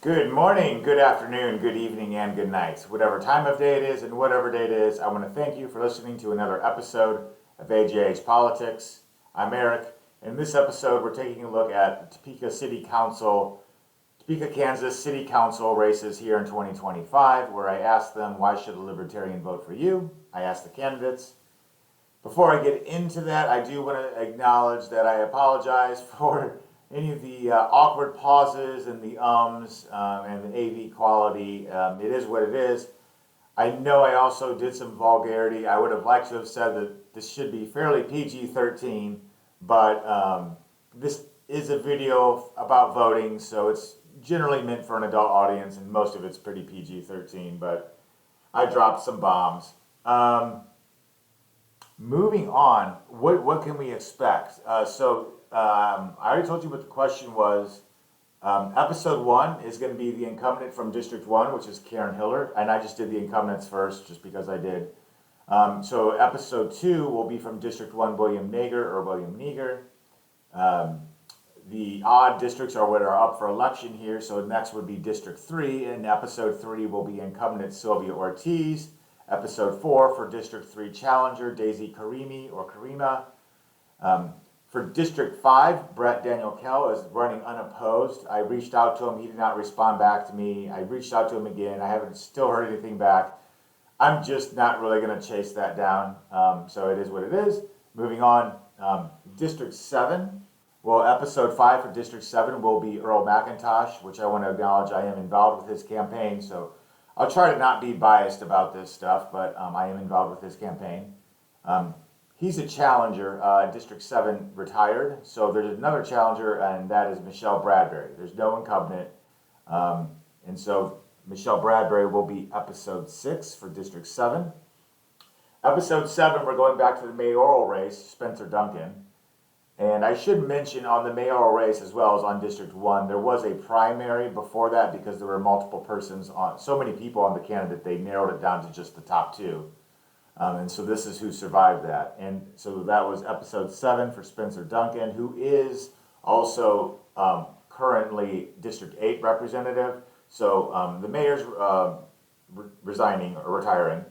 Good morning, good afternoon, good evening, and good night. Whatever time of day it is and whatever day it is, I want to thank you for listening to another episode of AJH Politics. I'm Eric. In this episode, we're taking a look at the Topeka, Kansas City Council races here in 2025, where I asked them, why should a libertarian vote for you? I asked the candidates. Before I get into that, I do want to acknowledge that I apologize for any of the awkward pauses and the and the AV quality. It is what it is. I know I also did some vulgarity. I would have liked to have said that this should be fairly PG-13, but this is a video about voting, so it's generally meant for an adult audience, and most of it's pretty PG-13, but I dropped some bombs. Moving on, what can we expect? I already told you what the question was. Episode 1 is going to be the incumbent from District 1, which is Karen Hiller, and I just did the incumbents first just because I did. So episode 2 will be from District 1, William Neger. The odd districts are what are up for election here, so next would be District 3, and episode 3 will be incumbent Sylvia Ortiz. Episode 4 for District 3 challenger Daisy Karimi or Karima. For District 5, Brett Daniel Kell is running unopposed. I reached out to him. He did not respond back to me. I reached out to him again. I haven't still heard anything back. I'm just not really going to chase that down. So it is what it is. Moving on, District 7. Well, Episode 5 for District 7 will be Earl McIntosh, which I want to acknowledge I am involved with his campaign. So I'll try to not be biased about this stuff, but I am involved with his campaign. He's a challenger, District 7 retired, so there's another challenger, and that is Michelle Bradbury. There's no incumbent, and so Michelle Bradbury will be Episode 6 for District 7. Episode 7, we're going back to the mayoral race, Spencer Duncan. And I should mention on the mayoral race as well as on District 1, there was a primary before that because there were multiple persons on, so many people on the candidate, they narrowed it down to just the top 2. And so this is who survived that. And so that was Episode 7 for Spencer Duncan, who is also currently District 8 representative. So the mayor's resigning or retiring.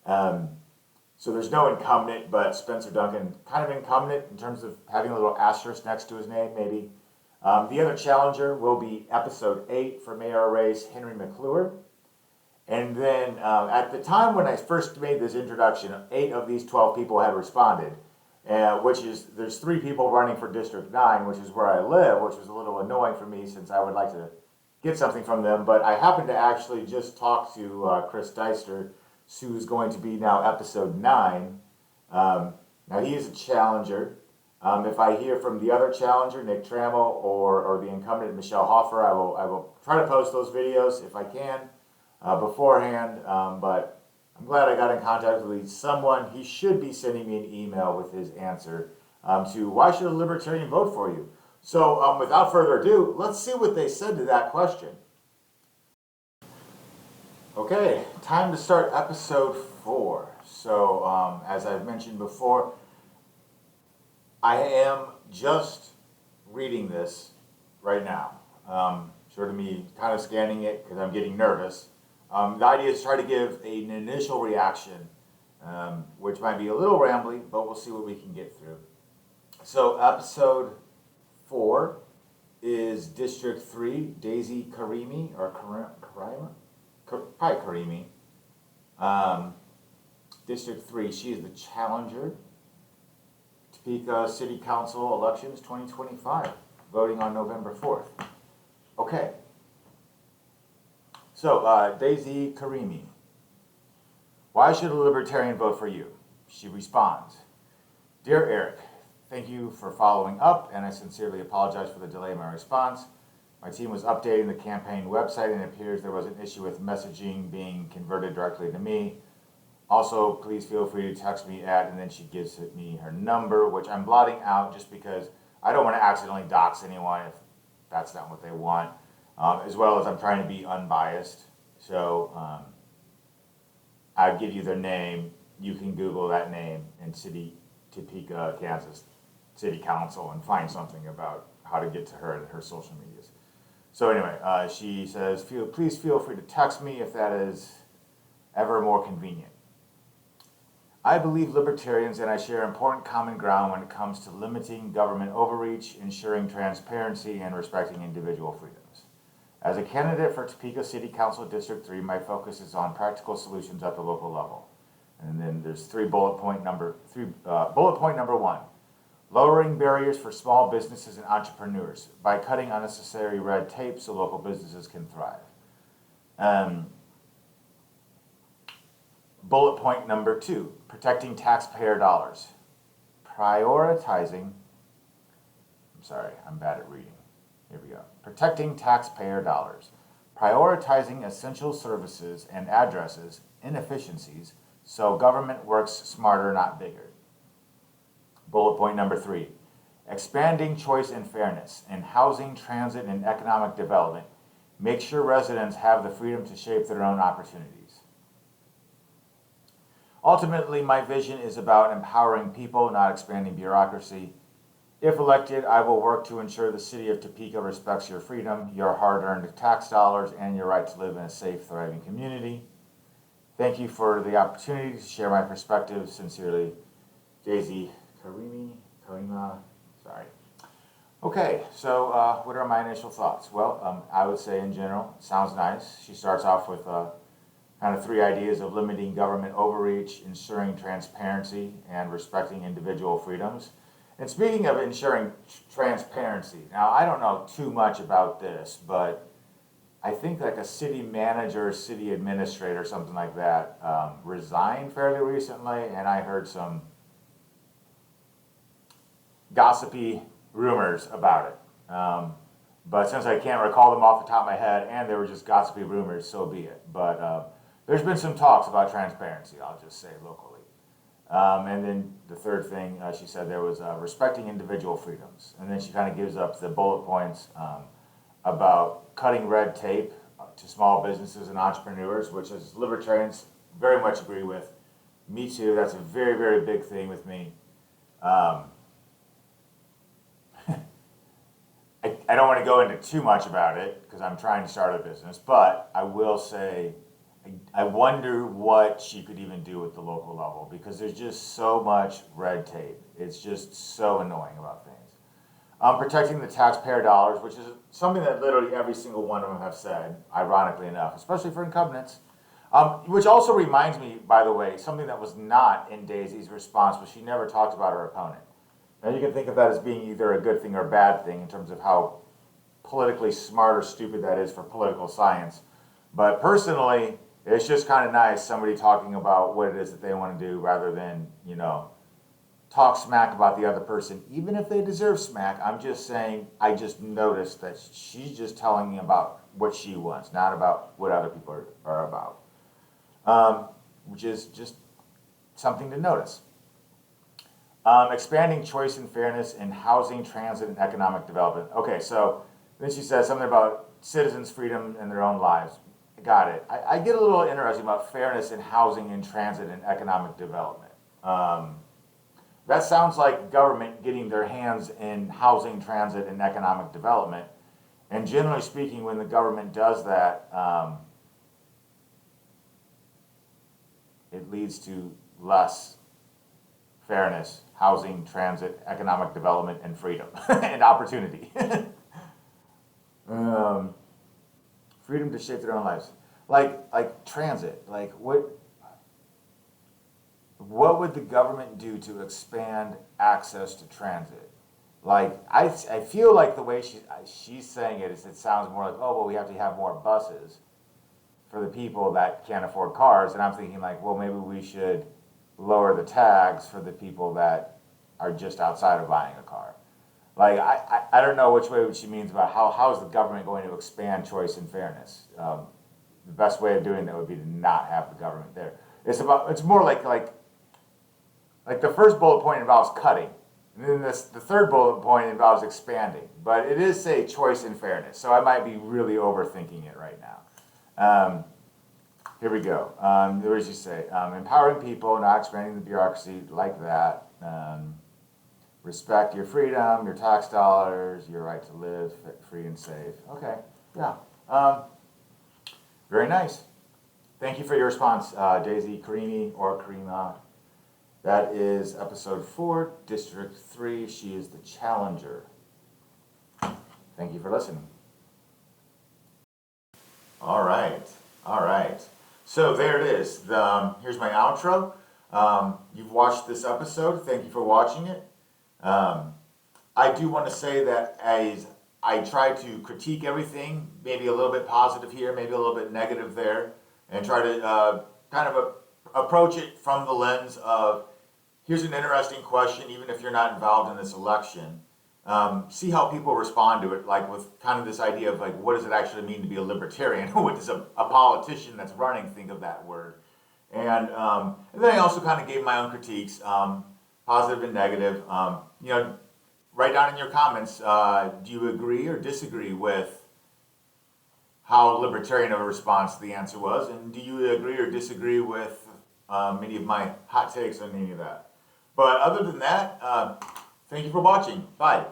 So there's no incumbent, but Spencer Duncan kind of incumbent in terms of having a little asterisk next to his name, maybe. The other challenger will be Episode 8 for mayor race, Henry McClure. And then at the time when I first made this introduction, 8 of these 12 people had responded, there's 3 people running for District 9, which is where I live, which was a little annoying for me since I would like to get something from them. But I happened to actually just talk to Chris Deister, who's going to be now Episode 9. Now he is a challenger. If I hear from the other challenger, Nick Trammell, or the incumbent Michelle Hoffer, I will try to post those videos if I can. Beforehand, but I'm glad I got in contact with someone. He should be sending me an email with his answer to why should a libertarian vote for you? So without further ado, let's see what they said to that question. Okay, time to start Episode 4. So as I've mentioned before, I am just reading this right now. Sort of me kind of scanning it because I'm getting nervous. The idea is to try to give an initial reaction, which might be a little rambly, but we'll see what we can get through. So Episode 4 is District 3, Daisy Karimi, or Karimi. District 3, she is the challenger. Topeka City Council elections 2025, voting on November 4th. Okay. So, Daisy Karimi. Why should a libertarian vote for you? She responds, Dear Eric, thank you for following up, and I sincerely apologize for the delay in my response. My team was updating the campaign website, and it appears there was an issue with messaging being converted directly to me. Also, please feel free to text me at, and then she gives me her number, which I'm blotting out just because I don't want to accidentally dox anyone if that's not what they want. As well as I'm trying to be unbiased. So I'll give you their name. You can Google that name in Topeka, Kansas City Council and find something about how to get to her and her social medias. So anyway, she says, please feel free to text me if that is ever more convenient. I believe libertarians and I share important common ground when it comes to limiting government overreach, ensuring transparency, and respecting individual freedoms. As a candidate for Topeka City Council District 3, my focus is on practical solutions at the local level. And then there's bullet point number one, lowering barriers for small businesses and entrepreneurs by cutting unnecessary red tape so local businesses can thrive. Bullet point number 2, protecting taxpayer dollars. I'm sorry, I'm bad at reading. Here we go. Protecting taxpayer dollars. Prioritizing essential services and addresses inefficiencies so government works smarter, not bigger. Bullet point number 3, expanding choice and fairness in housing, transit, and economic development. Make sure residents have the freedom to shape their own opportunities. Ultimately, my vision is about empowering people, not expanding bureaucracy. If elected, I will work to ensure the city of Topeka respects your freedom, your hard-earned tax dollars, and your right to live in a safe, thriving community. Thank you for the opportunity to share my perspective. Sincerely, Daisy Karimi. Sorry. Okay, so what are my initial thoughts? Well, I would say in general, it sounds nice. She starts off with kind of 3 ideas of limiting government overreach, ensuring transparency, and respecting individual freedoms. And speaking of ensuring transparency, now I don't know too much about this, but I think like a city manager, city administrator, something like that, resigned fairly recently, and I heard some gossipy rumors about it. But since I can't recall them off the top of my head, and they were just gossipy rumors, so be it. But there's been some talks about transparency, I'll just say, locally. And then the third thing she said there was respecting individual freedoms. And then she kind of gives up the bullet points about cutting red tape to small businesses and entrepreneurs, which as libertarians very much agree with. Me too, that's a very, very big thing with me. I don't want to go into too much about it because I'm trying to start a business, but I will say I wonder what she could even do at the local level because there's just so much red tape. It's just so annoying about things. Protecting the taxpayer dollars, which is something that literally every single one of them have said, ironically enough, especially for incumbents. Which also reminds me, by the way, something that was not in Daisy's response, but she never talked about her opponent. Now you can think of that as being either a good thing or a bad thing in terms of how politically smart or stupid that is for political science. But personally, it's just kind of nice somebody talking about what it is that they want to do rather than, talk smack about the other person, even if they deserve smack. I'm just saying, I just noticed that she's just telling me about what she wants, not about what other people are about, which is just something to notice. Expanding choice and fairness in housing, transit, and economic development. Okay, so then she says something about citizens' freedom in their own lives. Got it. I get a little interested about fairness in housing and transit and economic development. That sounds like government getting their hands in housing, transit, and economic development. And generally speaking, when the government does that, it leads to less fairness, housing, transit, economic development, and freedom and opportunity. Freedom to shape their own lives. Like transit, like what would the government do to expand access to transit? Like, I feel like the way she's saying it is, it sounds more like, oh, well, we have to have more buses for the people that can't afford cars. And I'm thinking like, well, maybe we should lower the tags for the people that are just outside of buying a car. Like, I don't know which way she means about how is the government going to expand choice and fairness. The best way of doing that would be to not have the government there. It's more like the first bullet point involves cutting, and then the third bullet point involves expanding. But it is say choice and fairness, so I might be really overthinking it right now. Here we go. What does she say? Empowering people, not expanding the bureaucracy, like that. Respect your freedom, your tax dollars, your right to live free and safe. Okay. Yeah. Very nice. Thank you for your response, Daisy Karimi or Karima. That is episode 4, District 3. She is the challenger. Thank you for listening. All right. All right. So there it is. Here's my outro. You've watched this episode. Thank you for watching it. I do want to say that as I try to critique everything, maybe a little bit positive here, maybe a little bit negative there, and try to kind of approach it from the lens of here's an interesting question, even if you're not involved in this election. See how people respond to it, like with kind of this idea of like, what does it actually mean to be a libertarian? What does a politician that's running think of that word? And then I also kind of gave my own critiques, positive and negative. Write down in your comments, do you agree or disagree with how libertarian of a response the answer was? And do you agree or disagree with any of my hot takes on any of that? But other than that, thank you for watching. Bye.